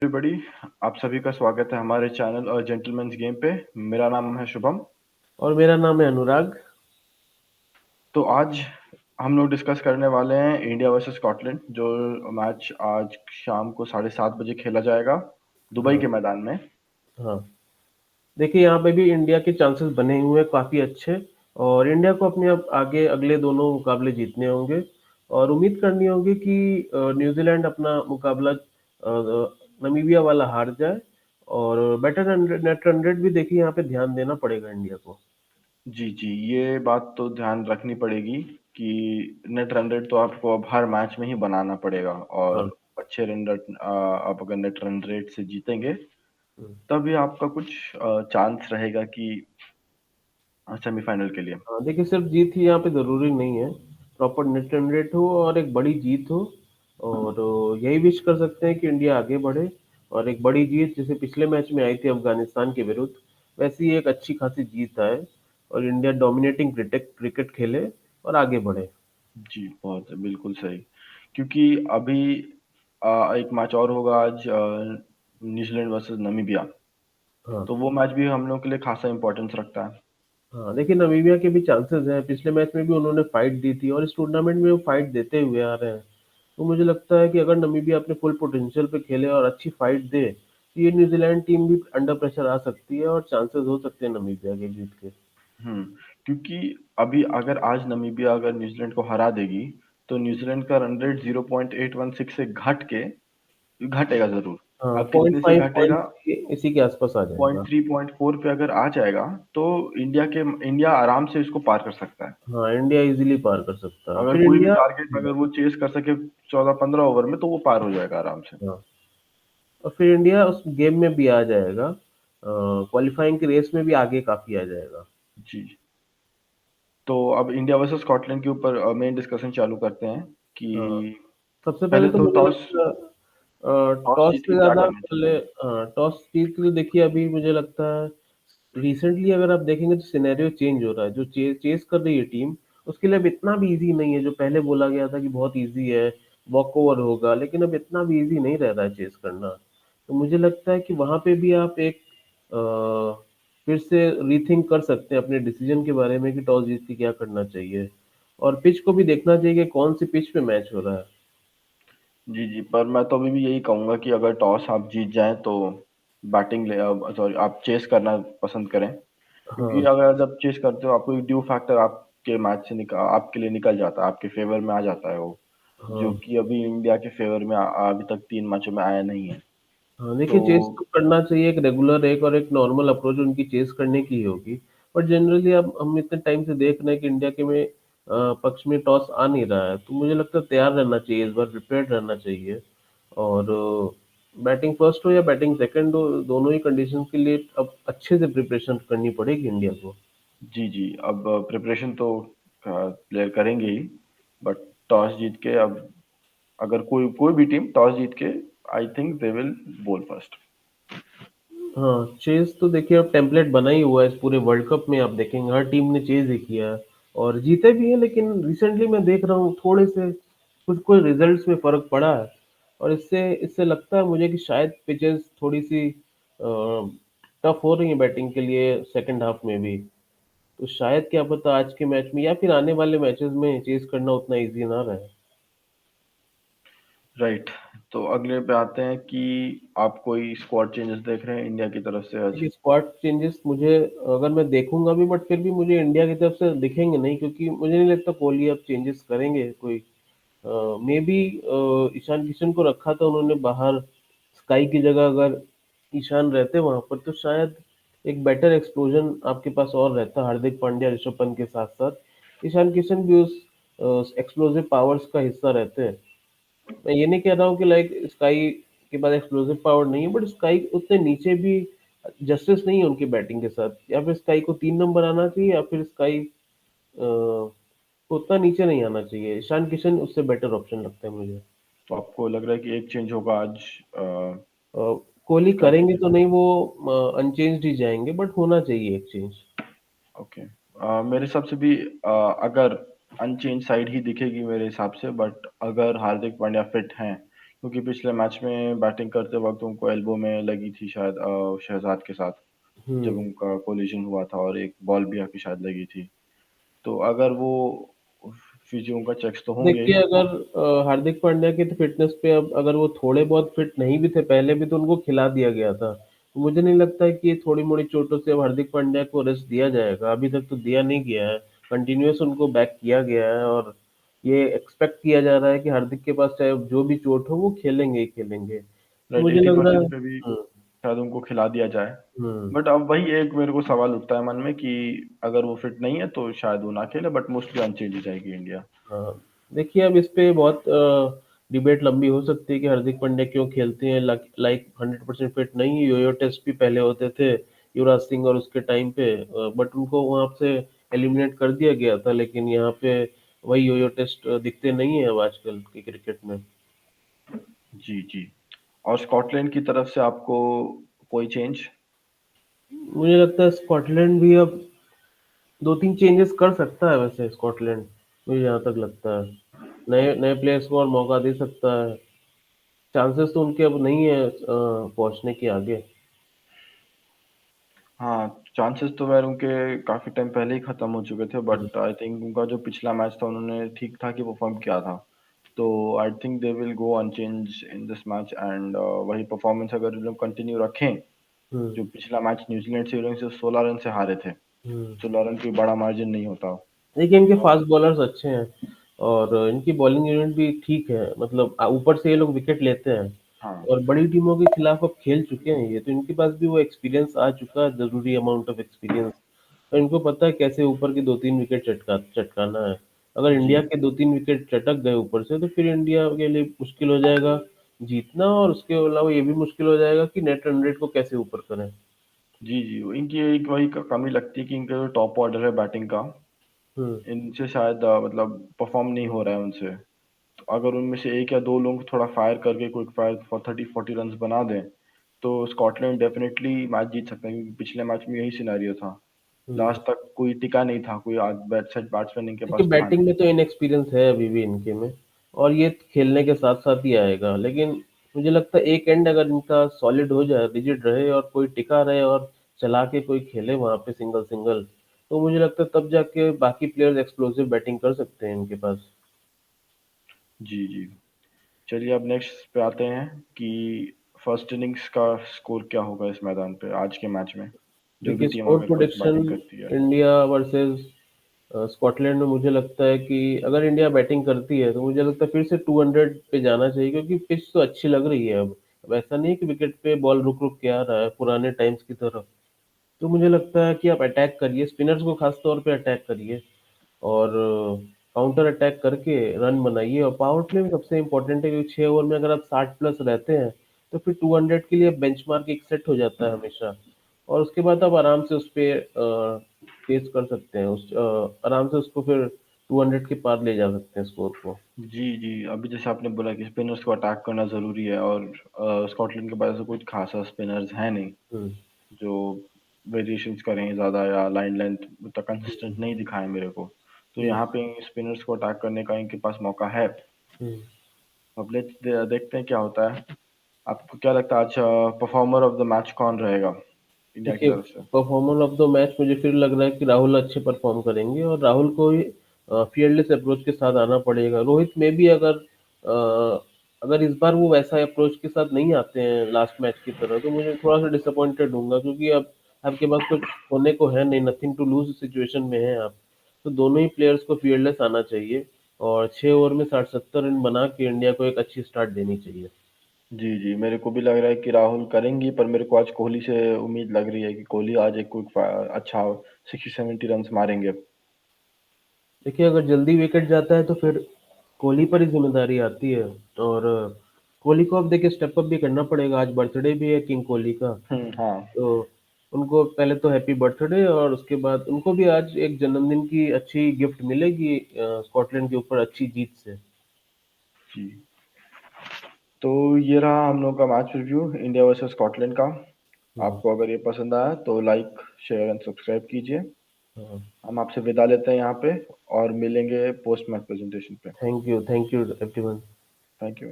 Everybody, आप सभी का स्वागत है हमारे चैनल और जेंटलमैन्स गेम पे। मेरा नाम है शुभम। और मेरा नाम है अनुराग। तो आज हम लोग डिस्कस करने वाले हैं इंडिया वर्सेस स्कॉटलैंड, जो मैच आज शाम को 7:30 बजे खेला जाएगा दुबई हाँ के मैदान में। हाँ। देखिए, यहाँ पे भी इंडिया के चांसेस बने हुए हैं काफ़ी अच्छे। और इंडिया को अपने अब आगे अगले दोनों मुकाबले जीतने होंगे। और उम्मीद करनी होगी कि न्यूजीलैंड अपना मुकाबला नमीबिया वाला हार जाए। और बेटर नेट रन रेट भी देखिए, यहाँ पे ध्यान देना पड़ेगा इंडिया को। जी जी, ये बात तो ध्यान रखनी पड़ेगी कि नेट रन रेट तो आपको अब हर मैच में ही बनाना पड़ेगा। हाँ। और अच्छे रन रेट आप अगर नेट रन रेट से जीतेंगे हम्म। तभी आपका कुछ चांस रहेगा कि सेमीफाइनल के लिए। हाँ, देखिए, सिर्फ जीत ही यहाँ पे ज़रूरी नहीं है। प्रॉपर नेट रन रेट हो और एक बड़ी जीत हो। और यही विश कर सकते हैं कि इंडिया आगे बढ़े। और एक बड़ी जीत जैसे पिछले मैच में आई थी अफगानिस्तान के विरुद्ध, वैसी एक अच्छी खासी जीत आए। और इंडिया डोमिनेटिंग क्रिकेट क्रिकेट खेले और आगे बढ़े। जी, बहुत बिल्कुल सही। क्योंकि अभी एक मैच और होगा आज, न्यूजीलैंड वर्सेस नामीबिया। हाँ तो वो मैच भी हम लोग के लिए खासा इंपॉर्टेंस रखता है। हाँ। देखिए, नामीबिया के भी चांसेस हैं। पिछले मैच में भी उन्होंने फाइट दी थी और इस टूर्नामेंट में वो फाइट देते हुए आ रहे हैं। तो मुझे लगता है कि अगर नामीबिया अपने फुल पोटेंशियल पे खेले और अच्छी फाइट दे, तो ये न्यूजीलैंड टीम भी अंडर प्रेशर आ सकती है और चांसेस हो सकते हैं नामीबिया के जीत के। हम्म। क्योंकि अभी अगर आज नामीबिया अगर न्यूजीलैंड को हरा देगी तो न्यूजीलैंड का रन रेट 0.816 से घटेगा जरूर। हाँ, अब पॉइंट कितने से फाइव घटेगा? पॉइंट इसी के आसपास आ पॉइंट जाएगा। थ्री पॉइंट फोर पे अगर आ जाएगा तो इंडिया आराम से इसको पार कर सकता है। हाँ, इंडिया इजीली पार कर सकता है अगर फिर कोई भी इंडिया। टारगेट अगर वो चेस कर सके 14-15 ओवर में, तो वो पार हो जाएगा आराम से। हाँ, और फिर इंडिया उस गेम में भी आ जाएगा। क्वालिफाइंग की रेस में भी आगे काफी आ जाएगा। जी। तो अब इंडिया वर्सेस स्कॉटलैंड के ऊपर मेन डिस्कशन चालू करते हैं हाँ, कि सबसे पहले पहले तो तो मुझे लगता है टॉस टॉस जीत से के क्या ज्यादा करना पहले। चाहिए? टॉस जीत के लिए देखिए, अभी मुझे लगता है रिसेंटली अगर आप देखेंगे तो सिनेरियो चेंज हो रहा है। जो चेस कर रही है टीम, उसके लिए अब इतना भी इजी नहीं है। जो पहले बोला गया था कि बहुत इजी है, वॉक ओवर होगा, लेकिन अब इतना भी इजी नहीं रह रहा है चेस करना। तो मुझे लगता है कि वहां पे भी आप एक फिर से रीथिंक कर सकते हैं अपने डिसीजन के बारे में कि टॉस जीत के क्या करना चाहिए। और पिच को भी देखना चाहिए कि कौन सी पिच पे मैच हो रहा है। जी जी, पर मैं तो अभी भी यही कहूंगा कि अगर टॉस आप जीत जाएं तो बैटिंग ले सॉरी आप चेस करना पसंद करें। क्योंकि हाँ अगर जब चेस करते हो आपको एक ड्यू फैक्टर आपके मैच से निकल आपके लिए निकल जाता है, आपके फेवर में आ जाता है वो। जो हाँ कि अभी इंडिया के फेवर में अभी तक 3 मैचों में आया नहीं है। हाँ। देखिए, तो चेस तो करना चाहिए, एक रेगुलर एक और एक नॉर्मल अप्रोच उनकी चेस करने की ही होगी। बट जनरली अब हम इतने टाइम से देख रहे हैं कि इंडिया के में पक्ष में टॉस आ नहीं रहा है। तो मुझे लगता है तैयार रहना चाहिए, इस बार प्रिपेयर्ड रहना चाहिए। और बैटिंग फर्स्ट हो या बैटिंग सेकंड हो, दोनों ही कंडीशन के लिए अब अच्छे से प्रिपरेशन करनी पड़ेगी इंडिया को। जी जी, अब प्रिपरेशन तो प्लेयर करेंगे ही। बट टॉस जीत के अब अगर कोई कोई भी टीम टॉस जीत के, आई थिंक दे विल बोल फर्स्ट। हाँ, चेज तो देखिए अब टेम्पलेट बना ही हुआ है। इस पूरे वर्ल्ड कप में आप देखेंगे हर टीम ने चेज ही किया है और जीते भी हैं। लेकिन रिसेंटली मैं देख रहा हूँ थोड़े से कुछ कुछ रिजल्ट्स में फर्क पड़ा है। और इससे इससे लगता है मुझे कि शायद पिचेस थोड़ी सी टफ हो रही है बैटिंग के लिए सेकंड हाफ में भी। तो शायद क्या पता आज के मैच में या फिर आने वाले मैचेस में चेज करना उतना इजी ना रहे। राइट। तो अगले पे आते हैं कि आप कोई स्क्वाड चेंजेस देख रहे हैं इंडिया की तरफ से आज? देखिए, स्क्वाड चेंजेस मुझे अगर मैं देखूंगा भी, बट फिर भी मुझे इंडिया की तरफ से दिखेंगे नहीं, क्योंकि मुझे नहीं लगता कोहली अब चेंजेस करेंगे कोई। मे बी ईशान किशन को रखा था उन्होंने बाहर स्काई की जगह। अगर ईशान रहते वहां पर तो शायद एक बेटर एक्सप्लोजन आपके पास और रहता, हार्दिक पांड्या ऋषभ पंत के साथ साथ ईशान किशन भी उस एक्सप्लोसिव पावर्स का हिस्सा रहते हैं। मैं ये नहीं कह रहा हूँ कि लाइक स्काई के पास एक्सप्लोसिव पावर नहीं है, बट स्काई उतने नीचे भी जस्टिस नहीं है उनकी बैटिंग के साथ। या फिर स्काई को 3 नंबर आना चाहिए या फिर स्काई को उतना नीचे नहीं आना चाहिए। ईशान किशन उससे बेटर ऑप्शन लगता है मुझे। तो आपको लग रहा है कि एक चेंज होगा आज अ, कोहली स्काई करेंगे के? तो नहीं, वो अनचेंज्ड ही जाएंगे, बट होना चाहिए एक चेंज। ओके। मेरे हिसाब से भी अगर अनचेंज साइड ही दिखेगी मेरे हिसाब से, बट अगर हार्दिक पांड्या फिट हैं, क्योंकि पिछले मैच में बैटिंग करते वक्त उनको एल्बो में लगी थी शायद शहजाद के साथ, जब हम्म। उनका कोलिजन हुआ था और एक बॉल भी आके शायद लगी थी। तो अगर वो फिजियो का चेक्स तो होंगे देखिए ही। अगर हार्दिक पांड्या की तो फिटनेस पे, अब अगर वो थोड़े बहुत फिट नहीं भी थे पहले भी, तो उनको खिला दिया गया था। तो मुझे नहीं लगता है कि ये थोड़ी मोड़ी चोटों से अब हार्दिक पांड्या को रेस्ट दिया जाएगा, अभी तक तो दिया नहीं गया है। कंटिन्यूअस उनको बैक किया गया है, और ये एक्सपेक्ट किया जा रहा है कि हार्दिक के पास चाहे जो भी चोट हो वो खेलेंगे ही खेलेंगे, तो राइट, मुझे लग रहा है। 80% पे भी शायद उनको खिला दिया जाए। हम्म। बट अब वही एक मेरे को सवाल उठता है मन में कि अगर वो फिट नहीं है तो शायद वो ना खेले, बट मोस्टली अनचेंज ही जाएगी इंडिया। हाँ, देखिए अब इस पे बहुत डिबेट लंबी हो सकती है कि हार्दिक पांड्या क्यों खेलते हैं, लाइक 100% फिट नहीं। योयो टेस्ट भी पहले होते थे युवराज सिंह और उसके टाइम पे, बट उनको वहां से एलिमिनेट कर दिया गया था, लेकिन यहाँ पे वही योयो टेस्ट दिखते नहीं है अब आजकल के क्रिकेट में। जी जी। और स्कॉटलैंड की तरफ से आपको कोई चेंज? मुझे लगता है स्कॉटलैंड भी अब दो तीन चेंजेस कर सकता है, वैसे स्कॉटलैंड, मुझे जहाँ तक लगता है नए नए प्लेयर्स को और मौका दे सकता है। चांसेस तो उनके अब नहीं है पहुंचने के आगे। हाँ, चांसेस तो वैर उनके काफी टाइम पहले ही खत्म हो चुके थे, हम्म। बट आई थिंक उनका जो पिछला मैच था उन्होंने ठीक ठाक ही परफॉर्म किया था। तो I think they will go unchanged in this match, and वही परफॉर्मेंस अगर ये लोग कंटिन्यू रखें। हम्म। जो पिछला मैच न्यूजीलैंड से ये लोग सिर्फ 16 रन से हारे थे, हम्म। 16 रन कोई बड़ा मार्जिन नहीं होता। देखिए इनके और फास्ट बॉलर्स अच्छे हैं, और इनकी बॉलिंग यूनिट भी ठीक है, मतलब ऊपर से ये लोग विकेट लेते हैं, हाँ और बड़ी टीमों के खिलाफ अब खेल चुके हैं ये, तो इनके पास भी वो एक्सपीरियंस आ चुका है, जरूरी अमाउंट ऑफ एक्सपीरियंस। तो इनको पता है कैसे ऊपर की दो तीन विकेट चटकाना है। अगर जी इंडिया के दो तीन विकेट चटक गए ऊपर से, तो फिर इंडिया के लिए मुश्किल हो जाएगा जीतना, और उसके अलावा ये भी मुश्किल हो जाएगा कि नेट रन रेट को कैसे ऊपर करें। जी जी। इनकी एक वही कमी लगती है कि इनका जो टॉप ऑर्डर है बैटिंग का, हम्म। इनसे शायद मतलब परफॉर्म नहीं हो रहा है उनसे। तो अगर उनमें से एक या दो लोग थोड़ा फायर करके क्विक फायर फॉर 30-40 रन बना दें, तो स्कॉटलैंड डेफिनेटली मैच जीत सकता है, क्योंकि पिछले मैच में यही सिनेरियो था। हम्म। लास्ट तक कोई टिका नहीं था, कोई सेट बैट्समैन इनके देखिए पास था बैटिंग नहीं। में तो इनएक्सपीरियंस है अभी भी इनके में, और ये खेलने के साथ साथ ही आएगा, लेकिन मुझे लगता है एक एंड अगर इनका सॉलिड हो जाए, रिजिड रहे और कोई टिका रहे और चला के कोई खेले वहां पे सिंगल सिंगल, तो मुझे लगता है तब जाके बाकी प्लेयर्स एक्सप्लोसिव बैटिंग कर सकते हैं इनके पास। जी जी। चलिए अब नेक्स्ट पे आते हैं कि फर्स्ट इनिंग्स का स्कोर क्या होगा इस मैदान पे आज के मैच में, जो भी देखिए टीम स्कोर अगर फर्स्ट प्रोडिक्शन बैटिंग करती है। इंडिया वर्सेस स्कॉटलैंड में, मुझे लगता है कि अगर इंडिया बैटिंग करती है तो मुझे लगता है फिर से 200 पे जाना चाहिए, क्योंकि पिच तो अच्छी लग रही है अब ऐसा नहीं है कि विकेट पे बॉल रुक रुक के आ रहा है पुराने टाइम्स की तरह। तो मुझे लगता है कि आप अटैक करिए, स्पिनर्स को खास तौर पे अटैक करिए, और काउंटर अटैक करके रन बनाइए, और पावर प्ले में सबसे इम्पोर्टेंट है, क्योंकि 6 ओवर में अगर आप 60 प्लस रहते हैं तो फिर 200 के लिए बेंचमार्क एक सेट हो जाता है हमेशा, और उसके बाद आप आराम से उस पे पेस कर सकते हैं, आराम से उसको फिर 200 के पार ले जा सकते हैं स्कोर को। जी जी। अभी जैसे आपने बोला कि स्पिनर्स को अटैक करना जरूरी है, और स्कॉटलैंड के पास ऐसा कुछ खासा स्पिनर्स है नहीं हम्म। जो वेरिएशंस करें ज़्यादा या लाइन लेंथ उतना कंसिस्टेंट हम्म। नहीं दिखाए मेरे को। तो हम्म। यहाँ पे स्पिनर्स को अटैक करने का इनके पास मौका है। हम्म। अब देखते हैं क्या होता है। आपको क्या लगता है आज परफॉर्मर ऑफ द मैच कौन रहेगा इंडिया की देखिए तरफ से? परफॉर्मर ऑफ द मैच मुझे फिर लग रहा है कि राहुल अच्छे परफॉर्म करेंगे, और राहुल को ही फियरलेस अप्रोच के साथ आना पड़ेगा। रोहित में भी अगर इस बार वो वैसा अप्रोच के साथ नहीं आते हैं लास्ट मैच की तरह, तो मुझे थोड़ा सा डिसअपॉइंटेड होऊंगा, क्योंकि अब आपके पास कुछ होने को है नहीं, नथिंग टू लूज सिचुएशन में है आप। तो दोनों ही प्लेयर्स को फियरलेस आना चाहिए, और 6 ओवर में 60-70 रन बना के इंडिया को एक अच्छी स्टार्ट देनी चाहिए। जी जी, मेरे को भी लग रहा है कि राहुल करेंगी, पर मेरे को आज कोहली से उम्मीद लग रही है कि कोहली आज एक क्विक अच्छा 60-70 रन मारेंगे। देखिए अगर जल्दी विकेट जाता है तो फिर कोहली पर ही जिम्मेदारी आती है, और कोहली को अब देखिए स्टेप अप भी करना पड़ेगा, आज बर्थडे भी है किंग कोहली का। हाँ। तो उनको पहले तो हैप्पी बर्थडे, और उसके बाद उनको भी आज एक जन्मदिन की अच्छी गिफ्ट मिलेगी स्कॉटलैंड के ऊपर अच्छी जीत से। जी। तो ये रहा हम लोग का match review India versus Scotland का। हम्म। आपको अगर ये पसंद आया तो लाइक शेयर एंड सब्सक्राइब कीजिए। हाँ। हम आपसे विदा लेते हैं यहाँ पे, और मिलेंगे पोस्ट मैच प्रेजेंटेशन पे। Thank you everyone. Thank you.